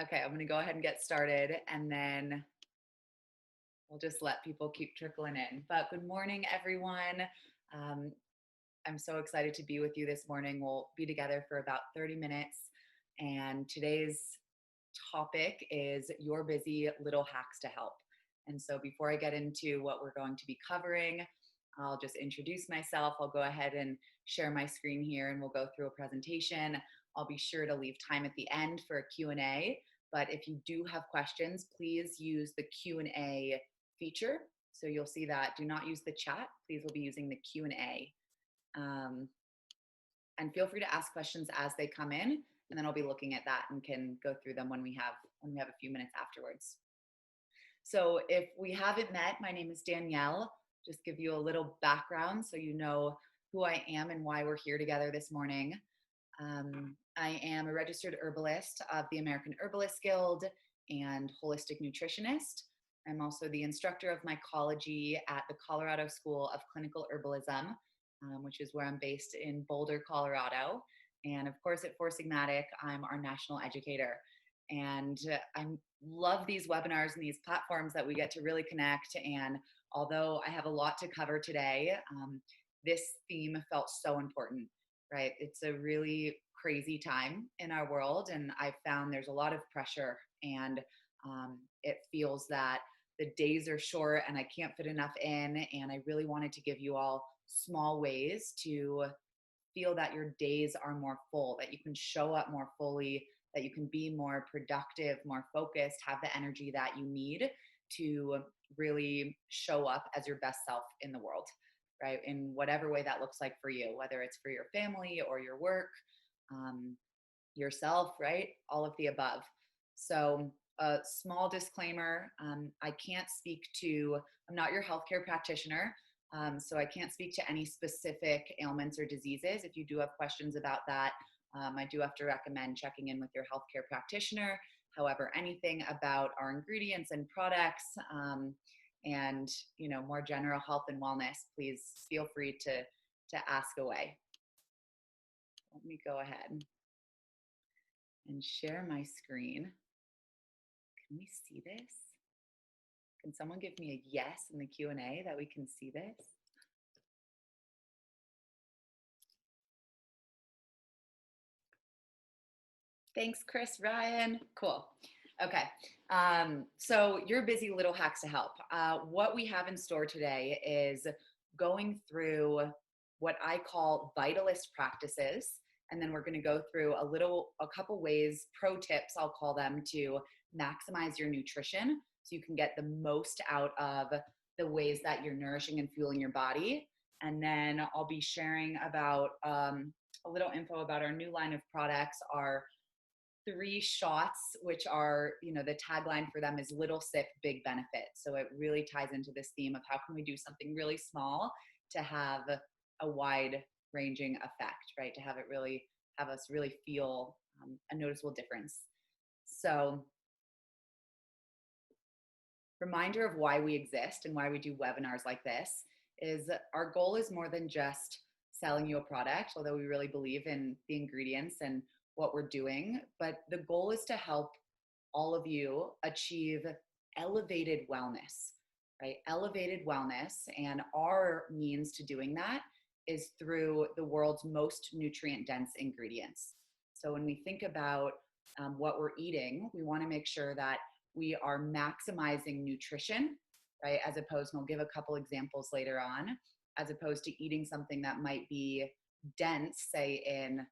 Okay, I'm going to go ahead and get started, and then we'll just let people keep trickling in. But good morning, everyone. Um, I'm so excited to be with you this morning. We'll be together for about 30 minutes, and today's topic is your busy little hacks to help. And so before I get into what we're going to be covering, I'll just introduce myself. I'll go ahead and share my screen here and we'll go through a presentation. I'll be sure to leave time at the end for a Q&A, but if you do have questions, please use the Q&A feature. So you'll see that. Do not use the chat. Please we'll be using the Q&A. And feel free to ask questions as they come in, and then I'll be looking at that and can go through them when we have a few minutes afterwards. So if we haven't met, my name is Danielle. Just give you a little background so you know who I am and why we're here together this morning. I am a registered herbalist of the American Herbalists Guild and Holistic Nutritionist. I'm also the Instructor of Mycology at the Colorado School of Clinical Herbalism, which is where I'm based in Boulder, Colorado. And of course, at Four Sigmatic, I'm our national educator. And I love these webinars and these platforms that we get to really connect. And although I have a lot to cover today, this theme felt so important, right? It's a really crazy time in our world. And I've found there's a lot of pressure, and it feels that the days are short and I can't fit enough in. And I really wanted to give you all small ways to feel that your days are more full, that you can show up more fully, that you can be more productive, more focused, have the energy that you need to really show up as your best self in the world, right? In whatever way that looks like for you, whether it's for your family or your work, yourself, right? All of the above. So a small disclaimer, I'm not your healthcare practitioner. So I can't speak to any specific ailments or diseases. If you do have questions about that, I do have to recommend checking in with your healthcare practitioner. However, anything about our ingredients and products, and more general health and wellness, please feel free to ask away. Let me go ahead and share my screen. Can we see this? Can someone give me a yes in the Q&A that we can see this? Thanks, Chris Ryan. Cool. Okay. So your busy little hacks to help. What we have in store today is going through what I call vitalist practices. And then we're going to go through a couple ways, pro tips, I'll call them, to maximize your nutrition so you can get the most out of the ways that you're nourishing and fueling your body. And then I'll be sharing about a little info about our new line of products, our 3 shots, which are, the tagline for them is little sip, big benefit. So it really ties into this theme of how can we do something really small to have a wide ranging effect, right? To have us really feel a noticeable difference. So reminder of why we exist and why we do webinars like this is our goal is more than just selling you a product, although we really believe in the ingredients and what we're doing, but the goal is to help all of you achieve elevated wellness, right? Elevated wellness, and our means to doing that is through the world's most nutrient-dense ingredients. So when we think about what we're eating, we want to make sure that we are maximizing nutrition, right? As opposed, and I'll give a couple examples later on, as opposed to eating something that might be dense, say in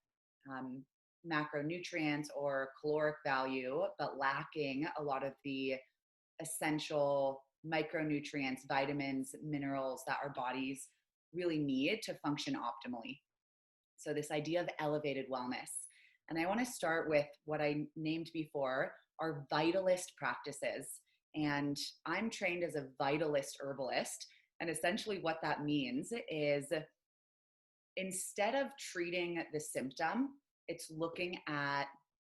macronutrients or caloric value, but lacking a lot of the essential micronutrients, vitamins, minerals that our bodies really need to function optimally. So this idea of elevated wellness. And I want to start with what I named before, our vitalist practices. And I'm trained as a vitalist herbalist. And essentially what that means is instead of treating the symptom, it's looking at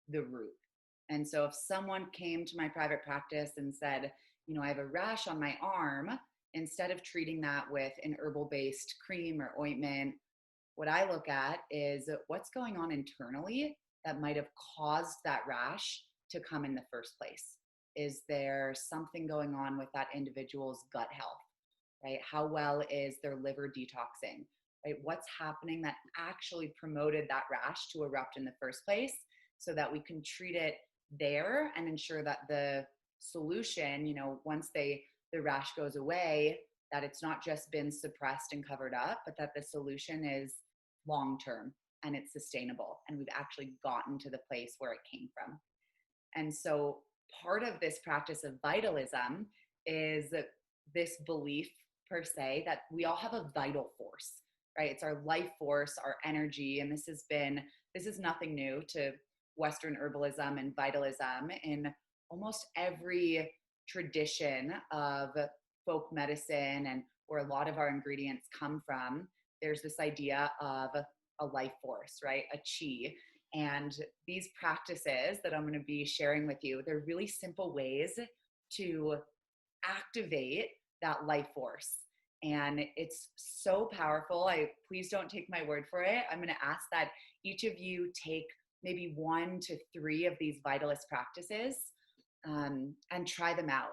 the root. And so if someone came to my private practice and said, I have a rash on my arm, instead of treating that with an herbal-based cream or ointment, what I look at is what's going on internally that might have caused that rash to come in the first place? Is there something going on with that individual's gut health, right? How well is their liver detoxing, right? What's happening that actually promoted that rash to erupt in the first place, so that we can treat it there and ensure that the solution, once the rash goes away, that it's not just been suppressed and covered up, but that the solution is long-term and it's sustainable. And we've actually gotten to the place where it came from. And so part of this practice of vitalism is this belief per se that we all have a vital force, right? It's our life force, our energy. And this is nothing new to Western herbalism and vitalism. In almost every tradition of folk medicine and where a lot of our ingredients come from, there's this idea of a life force, right? A chi. And these practices that I'm going to be sharing with you, they're really simple ways to activate that life force. And it's so powerful. Please don't take my word for it. I'm going to ask that each of you take maybe 1 to 3 of these vitalist practices and try them out,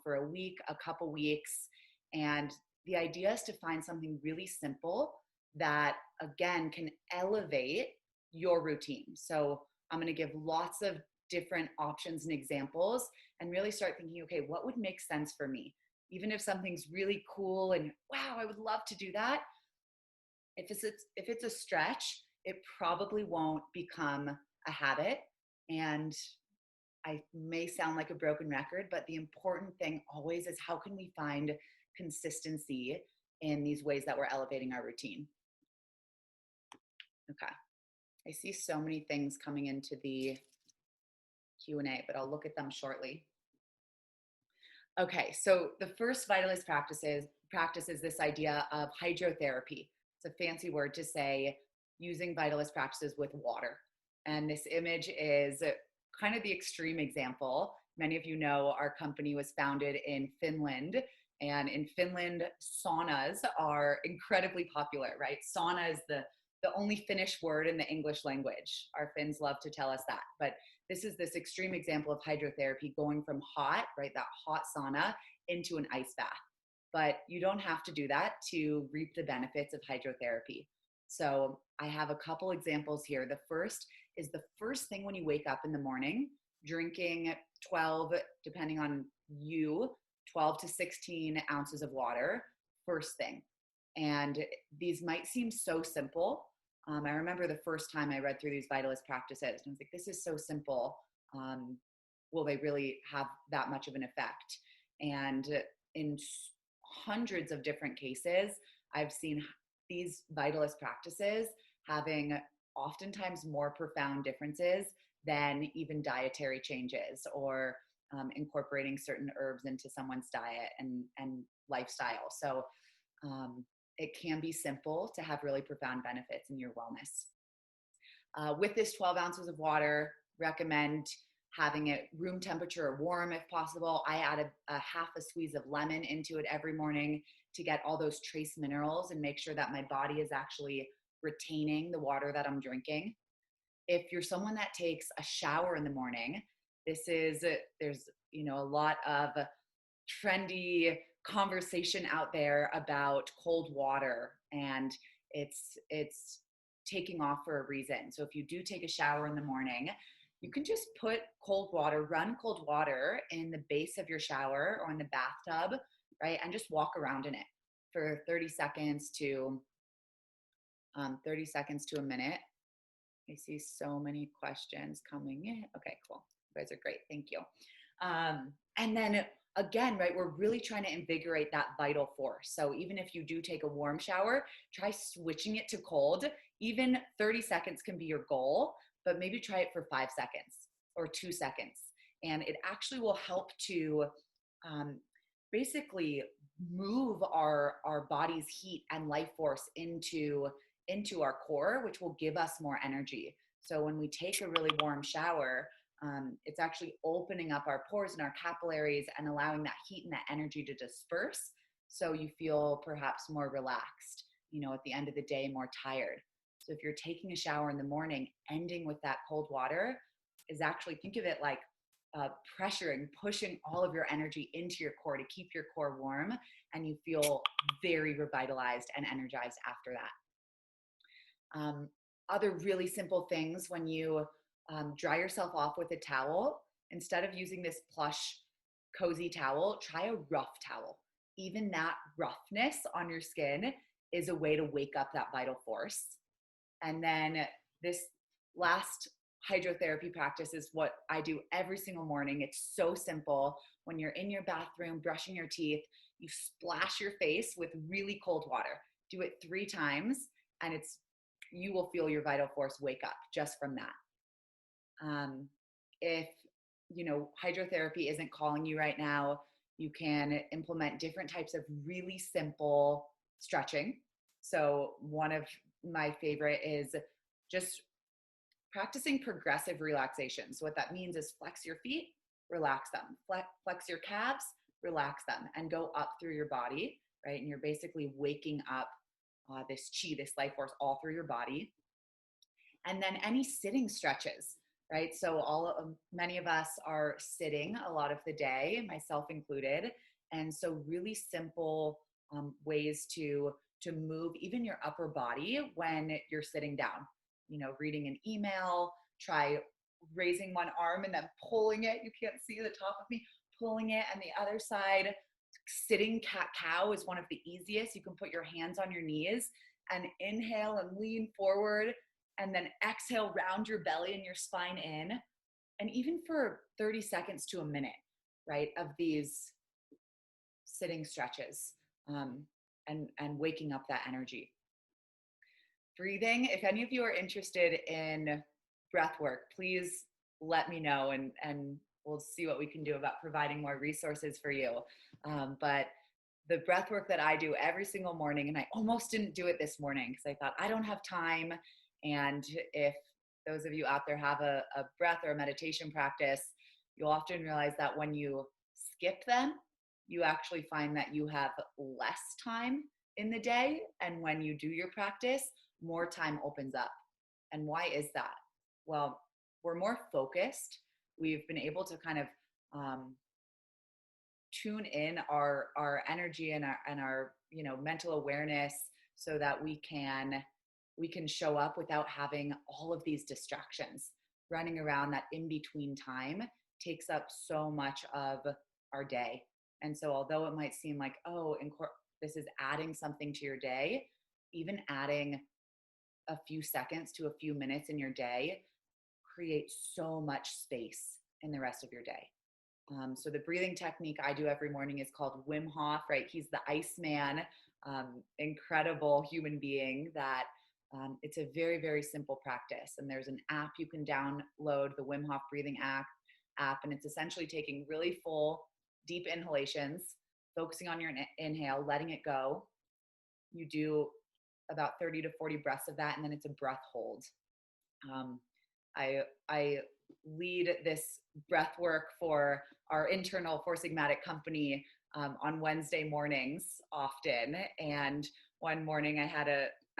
for a week, a couple weeks. And the idea is to find something really simple that, again, can elevate your routine. So I'm going to give lots of different options and examples and really start thinking, okay, what would make sense for me? Even if something's really cool and wow, I would love to do that. If it's a stretch, it probably won't become a habit. And I may sound like a broken record, but the important thing always is, how can we find consistency in these ways that we're elevating our routine? Okay. I see so many things coming into the Q&A, but I'll look at them shortly. Okay, so the first vitalist practice is this idea of hydrotherapy. It's a fancy word to say using vitalist practices with water. And this image is kind of the extreme example. Many of you know our company was founded in Finland. And in Finland, saunas are incredibly popular, right? Sauna is the only Finnish word in the English language. Our Finns love to tell us that. But this is this extreme example of hydrotherapy, going from hot, right, that hot sauna, into an ice bath. But you don't have to do that to reap the benefits of hydrotherapy. So I have a couple examples here. The first is the first thing when you wake up in the morning, drinking 12, depending on you, 12 to 16 ounces of water, first thing. And these might seem so simple. I remember the first time I read through these vitalist practices, and I was like, this is so simple. Will they really have that much of an effect? And in hundreds of different cases, I've seen these vitalist practices having oftentimes more profound differences than even dietary changes or incorporating certain herbs into someone's diet and lifestyle. So it can be simple to have really profound benefits in your wellness. With this 12 ounces of water, recommend having it room temperature or warm if possible. I add a half a squeeze of lemon into it every morning to get all those trace minerals and make sure that my body is actually retaining the water that I'm drinking. If you're someone that takes a shower in the morning, there's a lot of trendy conversation out there about cold water, and it's taking off for a reason. So if you do take a shower in the morning, you can just run cold water in the base of your shower or in the bathtub, right? And just walk around in it for 30 seconds to a minute. I see so many questions coming in. Okay, cool. You guys are great. Thank you. And then again, right, we're really trying to invigorate that vital force. So even if you do take a warm shower, try switching it to cold. Even 30 seconds can be your goal, but maybe try it for 5 seconds or 2 seconds. And it actually will help to basically move our body's heat and life force into our core, which will give us more energy. So when we take a really warm shower, it's actually opening up our pores and our capillaries and allowing that heat and that energy to disperse. So you feel perhaps more relaxed, at the end of the day, more tired. So if you're taking a shower in the morning, ending with that cold water is actually, think of it like pressuring, pushing all of your energy into your core to keep your core warm, and you feel very revitalized and energized after that. Other really simple things, when you dry yourself off with a towel, instead of using this plush, cozy towel, try a rough towel. Even that roughness on your skin is a way to wake up that vital force. And then this last hydrotherapy practice is what I do every single morning. It's so simple. When you're in your bathroom brushing your teeth, you splash your face with really cold water. Do it 3 times, and you will feel your vital force wake up just from that. If hydrotherapy isn't calling you right now, you can implement different types of really simple stretching. So one of my favorite is just practicing progressive relaxation. So what that means is flex your feet, relax them, flex your calves, relax them, and go up through your body, right? And you're basically waking up this chi, this life force, all through your body. And then any sitting stretches, right? So many of us are sitting a lot of the day, myself included. And so really simple ways to move even your upper body when you're sitting down. Reading an email, try raising one arm and then pulling it. You can't see the top of me, pulling it, and the other side. Sitting cat-cow is one of the easiest. You can put your hands on your knees and inhale and lean forward, and then exhale, round your belly and your spine in. And even for 30 seconds to a minute, right, of these sitting stretches, and waking up that energy. Breathing, if any of you are interested in breath work, please let me know, and we'll see what we can do about providing more resources for you. But the breath work that I do every single morning, and I almost didn't do it this morning because I thought I don't have time. And if those of you out there have a breath or a meditation practice, you'll often realize that when you skip them, you actually find that you have less time in the day. And when you do your practice, more time opens up. And why is that? Well, we're more focused. We've been able to kind of tune in our energy and our mental awareness so that we can show up without having all of these distractions. Running around that in-between time takes up so much of our day. And so although it might seem like, this is adding something to your day, even adding a few seconds to a few minutes in your day creates so much space in the rest of your day. So the breathing technique I do every morning is called Wim Hof, right? He's the Iceman, incredible human being that it's a very, very simple practice. And there's an app you can download, the Wim Hof breathing app, and it's essentially taking really full, deep inhalations, focusing on your inhale, letting it go. You do about 30 to 40 breaths of that, and then it's a breath hold. I lead this breath work for our internal Four Sigmatic company on Wednesday mornings often. And one morning I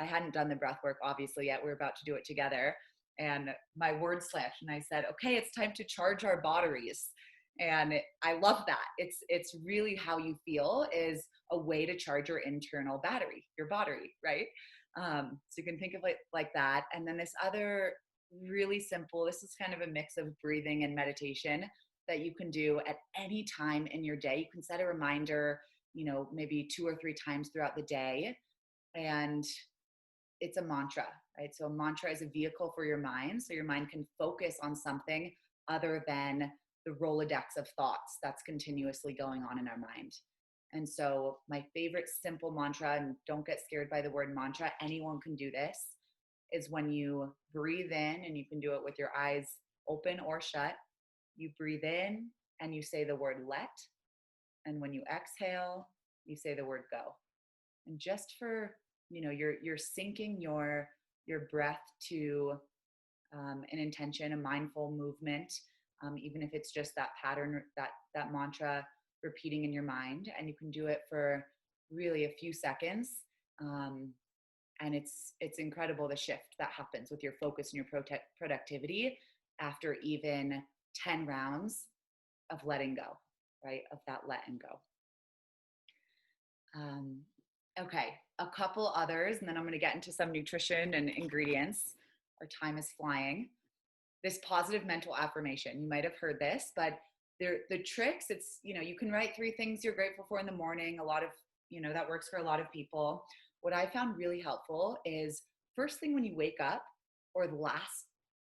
hadn't done the breath work obviously yet. We were about to do it together, and my word slipped, and I said, okay, it's time to charge our batteries. And I love that. It's really how you feel is a way to charge your internal battery, your battery, right? So you can think of it like that. And then this other really simple, this is kind of a mix of breathing and meditation that you can do at any time in your day. You can set a reminder, maybe 2 or 3 times throughout the day. And it's a mantra, right? So a mantra is a vehicle for your mind. So your mind can focus on something other than the Rolodex of thoughts that's continuously going on in our mind. And so my favorite simple mantra, and don't get scared by the word mantra, anyone can do this, is when you breathe in, and you can do it with your eyes open or shut. You breathe in and you say the word let. And when you exhale, you say the word go. And just for, you're syncing your breath to an intention, a mindful movement, even if it's just that pattern, that mantra repeating in your mind. And you can do it for really a few seconds. And it's incredible the shift that happens with your focus and your productivity after even 10 rounds letting go, right? Of that letting go. Okay, a couple others, and then I'm going to get into some nutrition and ingredients. Our time is flying. This positive mental affirmation. You might have heard this, but the tricks, it's, you can write 3 things you're grateful for in the morning. A lot of, that works for a lot of people. What I found really helpful is first thing when you wake up, or the last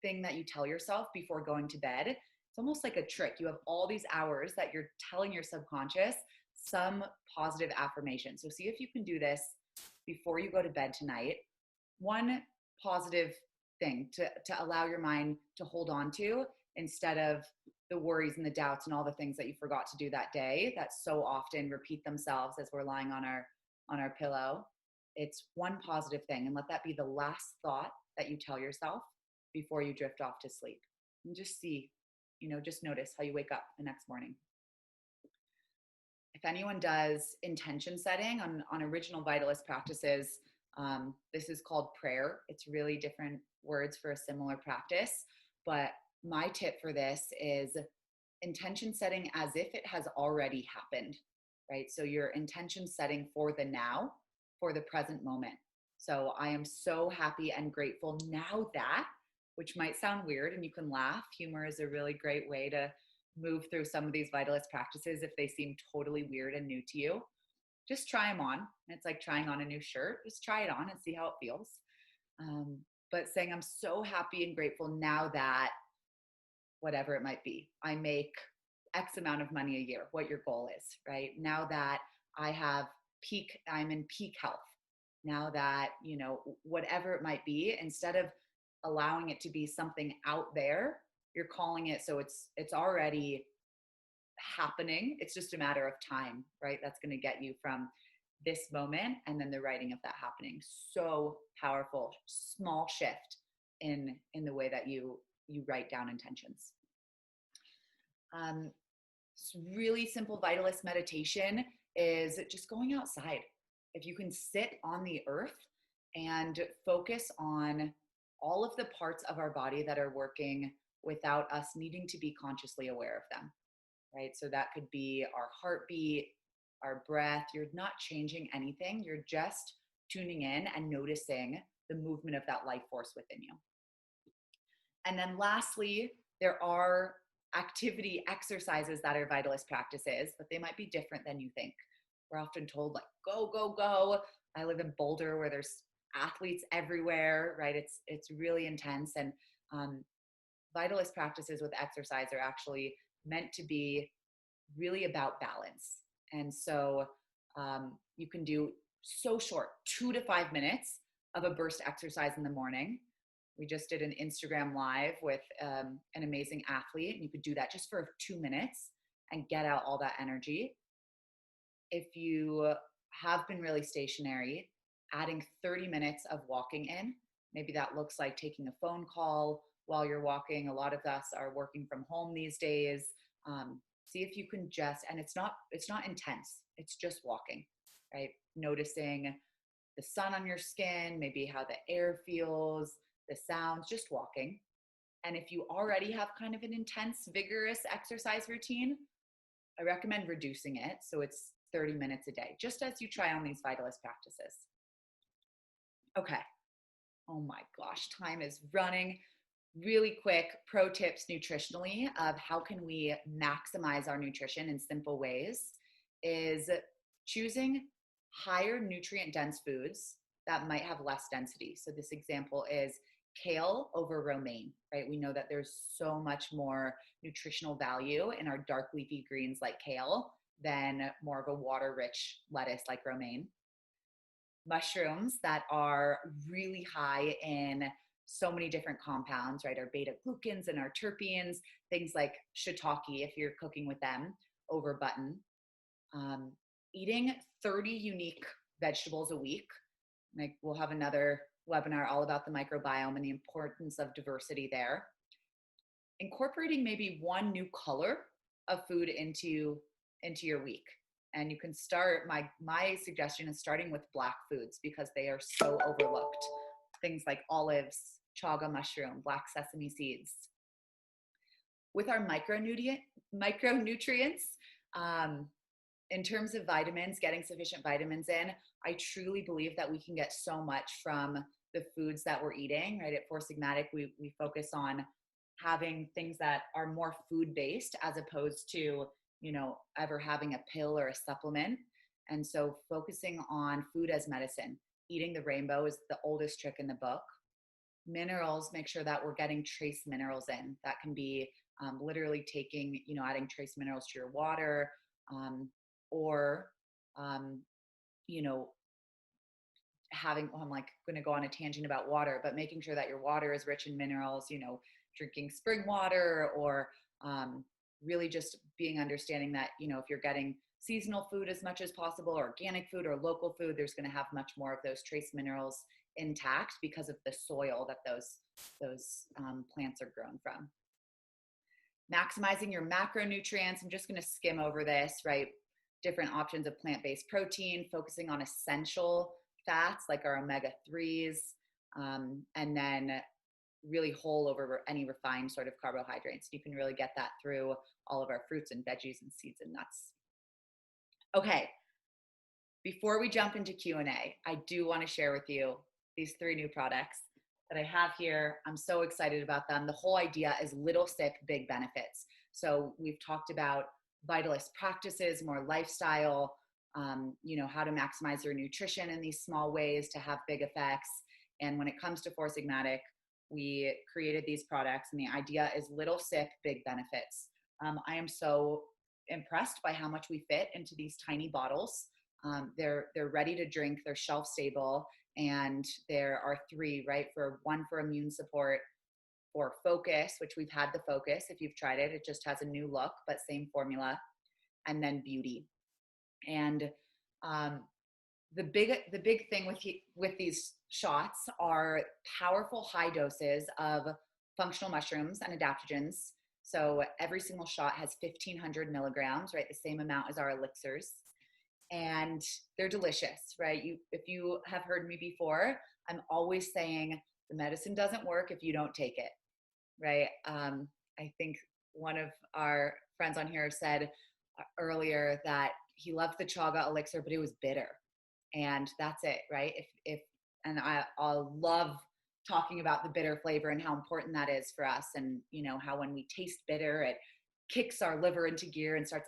thing that you tell yourself before going to bed. It's almost like a trick. You have all these hours that you're telling your subconscious some positive affirmation. So see if you can do this before you go to bed tonight. One positive thing to allow your mind to hold on to, instead of the worries and the doubts and all the things that you forgot to do that day that so often repeat themselves as we're lying on our pillow. It's one positive thing, and let that be the last thought that you tell yourself before you drift off to sleep. And just see, just notice how you wake up the next morning. If anyone does intention setting on original Vitalist practices, this is called prayer. It's really different words for a similar practice. But my tip for this is intention setting as if it has already happened, right? So your intention setting for the now, for the present moment. So I am so happy and grateful now that, which might sound weird, and you can laugh. Humor is a really great way to move through some of these Vitalist practices if they seem totally weird and new to you. Just try them on. It's like trying on a new shirt. Just try it on and see how it feels. But saying, I'm so happy and grateful now that whatever it might be, I make X amount of money a year, what your goal is, right? Now that I'm in peak health. Now that, whatever it might be, instead of allowing it to be something out there, you're calling it, so it's already happening. It's just a matter of time, right? That's going to get you from this moment and then the writing of that happening. So powerful, small shift in the way that you write down intentions. Really simple Vitalist meditation is just going outside. If you can sit on the earth and focus on all of the parts of our body that are working without us needing to be consciously aware of them, right? So that could be our heartbeat, our breath. You're not changing anything. You're just tuning in and noticing the movement of that life force within you. And then lastly, there are activity exercises that are Vitalist practices, but they might be different than you think. We're often told, like, go, go, go. I live in Boulder where there's athletes everywhere, right? It's really intense. And Vitalist practices with exercise are actually meant to be really about balance. And so you can do so short, 2 to 5 minutes of a burst exercise in the morning. We just did an Instagram live with an amazing athlete, and you could do that just for 2 minutes and get out all that energy. If you have been really stationary, adding 30 minutes of walking in, maybe that looks like taking a phone call while you're walking. A lot of us are working from home these days. See if you can and it's not intense. It's just walking, right? Noticing the sun on your skin, maybe how the air feels, the sounds, just walking. And if you already have kind of an intense, vigorous exercise routine, I recommend reducing it. So it's 30 minutes a day, just as you try on these Vitalist practices. Okay. Oh my gosh, time is running. Really quick pro tips nutritionally of how can we maximize our nutrition in simple ways is choosing higher nutrient dense foods that might have less density. So this example is kale over romaine, right? We know that there's so much more nutritional value in our dark leafy greens like kale than more of a water-rich lettuce like romaine. Mushrooms that are really high in so many different compounds, right? Our beta glucans and our terpenes, things like shiitake, if you're cooking with them, over button. Eating 30 unique vegetables a week. Like, we'll have another webinar all about the microbiome and the importance of diversity there. Incorporating maybe one new color of food into your week. And you can start, my suggestion is starting with black foods because they are so overlooked. Things like olives, chaga mushroom, black sesame seeds. with our micronutrients, in terms of vitamins, getting sufficient vitamins in, I truly believe that we can get so much from the foods that we're eating, right? At Four Sigmatic, we focus on having things that are more food-based as opposed to, ever having a pill or a supplement. And so focusing on food as medicine, eating the rainbow is the oldest trick in the book. Minerals, make sure that we're getting trace minerals in. That can be literally taking, adding trace minerals to your water, or, having, I'm like going to go on a tangent about water, but making sure that your water is rich in minerals, drinking spring water, or really just being understanding that, if you're getting seasonal food as much as possible, organic food or local food, there's going to have much more of those trace minerals intact because of the soil that those plants are grown from. Maximizing your macronutrients. I'm just going to skim over this, right? Different options of plant-based protein, focusing on essential fats like our omega-3s, and then really whole over any refined sort of carbohydrates. You can really get that through all of our fruits and veggies and seeds and nuts. Okay, before we jump into Q&A, I do want to share with you these 3 new products that I have here. I'm so excited about them. The whole idea is little sick, big benefits. So we've talked about vitalist practices, more lifestyle, how to maximize your nutrition in these small ways to have big effects. And when it comes to Four Sigmatic, we created these products, and the idea is little sick, big benefits. I am so impressed by how much we fit into these tiny bottles. They're ready to drink, they're shelf stable, and there are 3, right? One for immune support, for focus, which we've had the focus. If you've tried it, it just has a new look, but same formula, and then beauty. And the big thing with these shots are powerful high doses of functional mushrooms and adaptogens. So every single shot has 1,500 milligrams, right? The same amount as our elixirs. And they're delicious, right? If you have heard me before, I'm always saying the medicine doesn't work if you don't take it, right? I think one of our friends on here said earlier that he loved the chaga elixir, but it was bitter. And that's it, right? And I'll love talking about the bitter flavor and how important that is for us. And, how when we taste bitter, it kicks our liver into gear and starts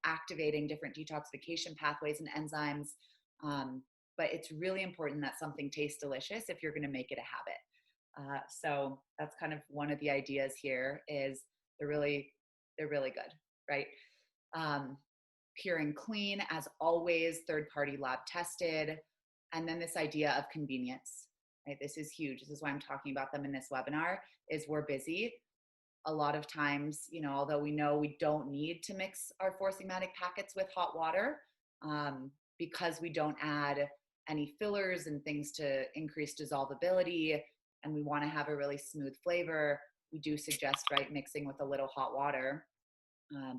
activating different detoxification pathways and enzymes. But it's really important that something tastes delicious if you're going to make it a habit. So that's kind of one of the ideas here is they're really good, right? Pure and clean, as always, third-party lab tested. And then this idea of convenience, right? This is huge. This is why I'm talking about them in this webinar, is we're busy. A lot of times, although we know we don't need to mix our Four Sigmatic packets with hot water, because we don't add any fillers and things to increase dissolvability, and we want to have a really smooth flavor, we do suggest, right, mixing with a little hot water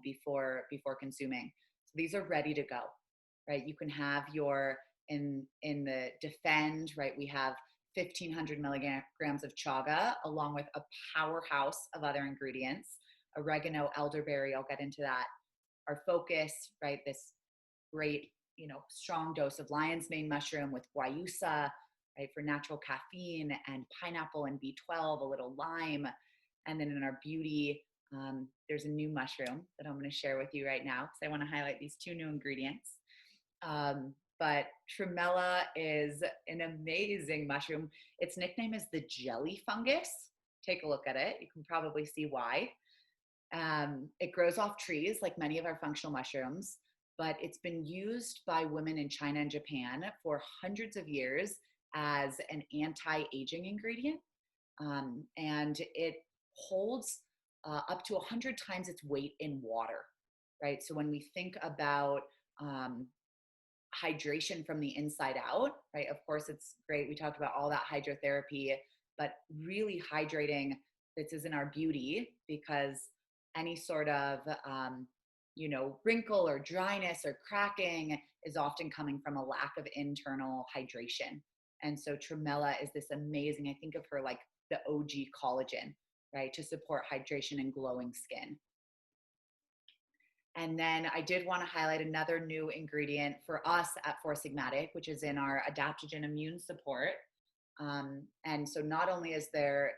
before consuming. So these are ready to go, right? You can have your, in the Defend, right, we have 1,500 milligrams of chaga along with a powerhouse of other ingredients, oregano, elderberry, I'll get into that. Our Focus, right, this great, strong dose of lion's mane mushroom with guayusa, right, for natural caffeine, and pineapple and B12, a little lime. And then in our Beauty, there's a new mushroom that I'm going to share with you right now because I want to highlight these 2 new ingredients. But Tremella is an amazing mushroom. Its nickname is the jelly fungus. Take a look at it. You can probably see why. It grows off trees like many of our functional mushrooms, but it's been used by women in China and Japan for hundreds of years as an anti-aging ingredient. And it holds up to 100 times its weight in water, right? So when we think about hydration from the inside out, right? Of course, it's great. We talked about all that hydrotherapy, but really hydrating, this is in our Beauty, because any sort of, wrinkle or dryness or cracking is often coming from a lack of internal hydration. And so Tremella is this amazing, I think of her like the OG collagen, right, to support hydration and glowing skin. And then I did want to highlight another new ingredient for us at Four Sigmatic, which is in our adaptogen immune support. And so not only is there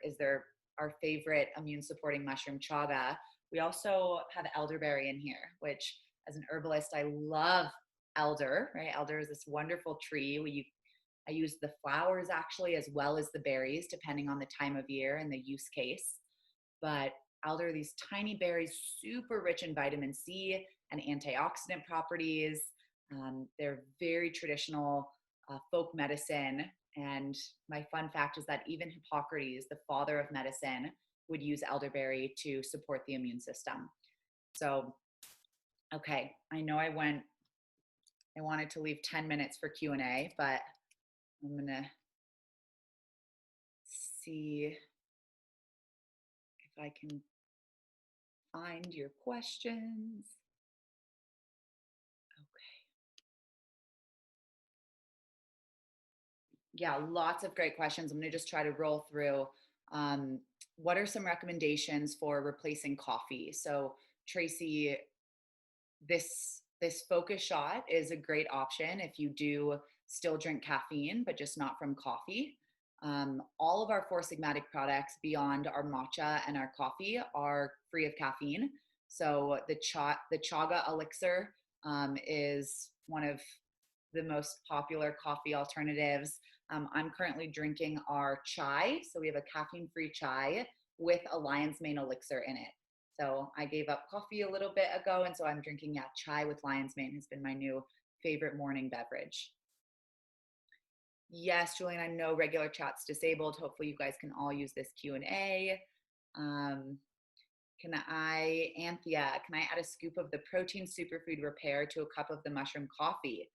our favorite immune supporting mushroom chaga, we also have elderberry in here, which as an herbalist, I love elder, right? Elder is this wonderful tree. I use the flowers actually, as well as the berries, depending on the time of year and the use case. But elder, these tiny berries, super rich in vitamin C and antioxidant properties. They're very traditional folk medicine. And my fun fact is that even Hippocrates, the father of medicine, would use elderberry to support the immune system. So, okay, I know I wanted to leave 10 minutes for Q&A, but I'm gonna see if I can find your questions. Okay. Yeah, lots of great questions. I'm gonna just try to roll through. What are some recommendations for replacing coffee? So Tracy, this focus shot is a great option if you do still drink caffeine, but just not from coffee. All of our Four Sigmatic products beyond our matcha and our coffee are free of caffeine. So the chaga elixir is one of the most popular coffee alternatives. I'm currently drinking our chai. So we have a caffeine-free chai with a lion's mane elixir in it. So I gave up coffee a little bit ago, and so I'm drinking chai with lion's mane has been my new favorite morning beverage. Yes, Julian, I know regular chat's disabled. Hopefully you guys can all use this Q&A. Anthea, can I add a scoop of the protein superfood repair to a cup of the mushroom coffee?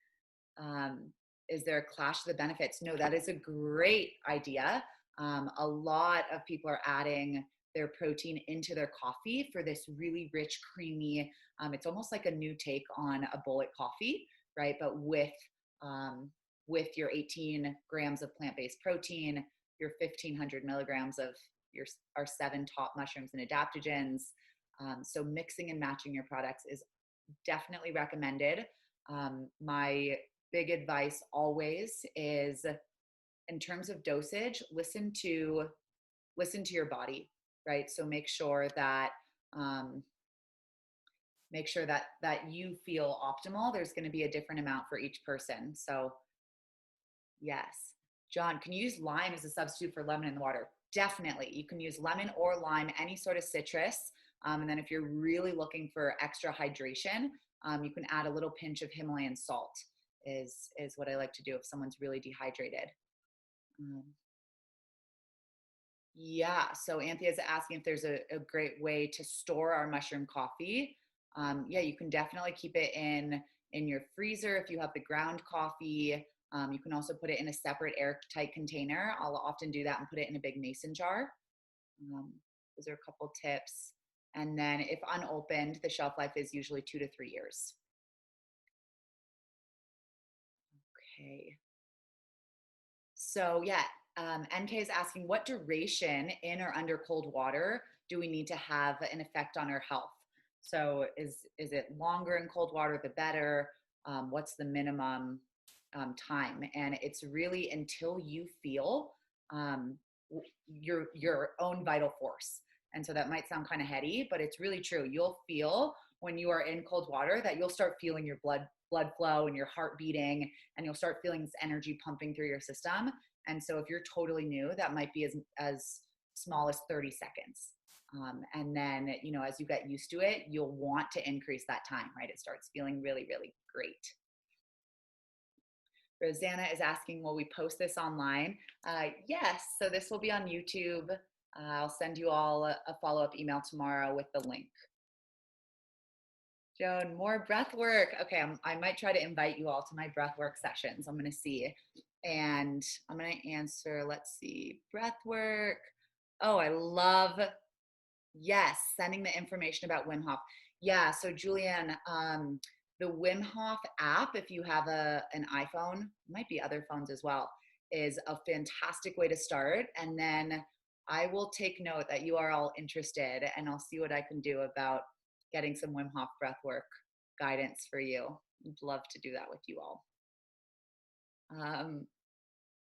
Is there a clash of the benefits? No, that is a great idea. A lot of people are adding their protein into their coffee for this really rich, creamy, it's almost like a new take on a bullet coffee, right? But with your 18 grams of plant-based protein, your 1,500 milligrams of our 7 top mushrooms and adaptogens. So mixing and matching your products is definitely recommended. My big advice always is, in terms of dosage, listen to your body, right? So make sure that you feel optimal. There's going to be a different amount for each person. So yes. John, can you use lime as a substitute for lemon in the water? Definitely. You can use lemon or lime, any sort of citrus. And then if you're really looking for extra hydration, you can add a little pinch of Himalayan salt is what I like to do if someone's really dehydrated. Yeah, so Anthea is asking if there's a great way to store our mushroom coffee. Yeah, you can definitely keep it in your freezer if you have the ground coffee. You can also put it in a separate airtight container. I'll often do that and put it in a big mason jar. Those are a couple tips. And then if unopened, the shelf life is usually 2 to 3 years. Okay. So yeah, NK is asking, what duration in or under cold water do we need to have an effect on our health? So is it longer in cold water, the better? What's the minimum time? And it's really until you feel your own vital force. And so that might sound kind of heady, but it's really true. You'll feel when you are in cold water that you'll start feeling your blood flow and your heart beating, and you'll start feeling this energy pumping through your system. And so if you're totally new, that might be as small as 30 seconds. And then, as you get used to it, you'll want to increase that time, right? It starts feeling really, really great. Rosanna is asking, will we post this online? Yes, so this will be on YouTube. I'll send you all a follow-up email tomorrow with the link. Joan, more breath work. Okay, I might try to invite you all to my breath work sessions. I'm going to see. And I'm going to answer, let's see, breath work. Oh, I love, yes, sending the information about Wim Hof. Yeah, so Julianne, the Wim Hof app, if you have an iPhone, might be other phones as well, is a fantastic way to start. And then I will take note that you are all interested, and I'll see what I can do about getting some Wim Hof breathwork guidance for you. I'd love to do that with you all.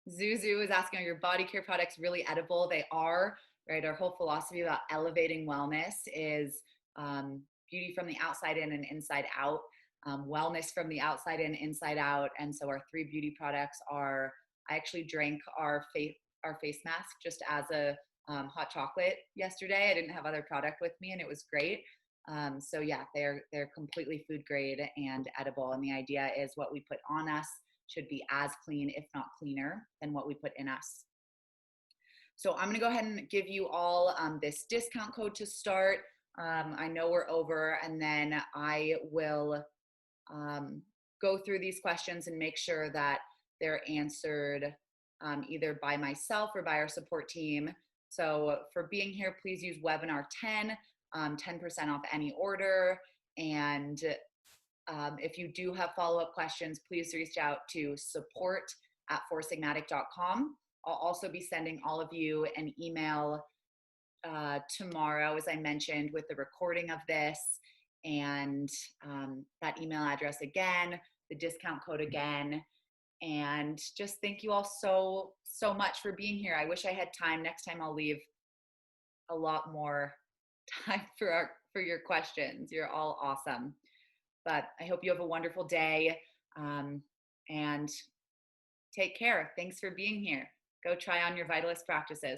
Zuzu is asking, are your body care products really edible? They are, right? Our whole philosophy about elevating wellness is beauty from the outside in and inside out, wellness from the outside in, inside out. And so our 3 beauty products are, I actually drank our face mask just as a hot chocolate yesterday. I didn't have other product with me and it was great. So yeah, they're completely food grade and edible. And the idea is what we put on us should be as clean, if not cleaner, than what we put in us. So I'm gonna go ahead and give you all this discount code to start. I know we're over, and then I will go through these questions and make sure that they're answered either by myself or by our support team. So for being here, please use webinar 10, 10% off any order. And if you do have follow-up questions, please reach out to support@foursigmatic.com. I'll also be sending all of you an email tomorrow, as I mentioned, with the recording of this and that email address again, the discount code again. And just thank you all so much for being here. I wish I had time. Next time I'll leave a lot more time for your questions. You're all awesome. But I hope you have a wonderful day and take care. Thanks for being here. Go try on your Vitalist practices.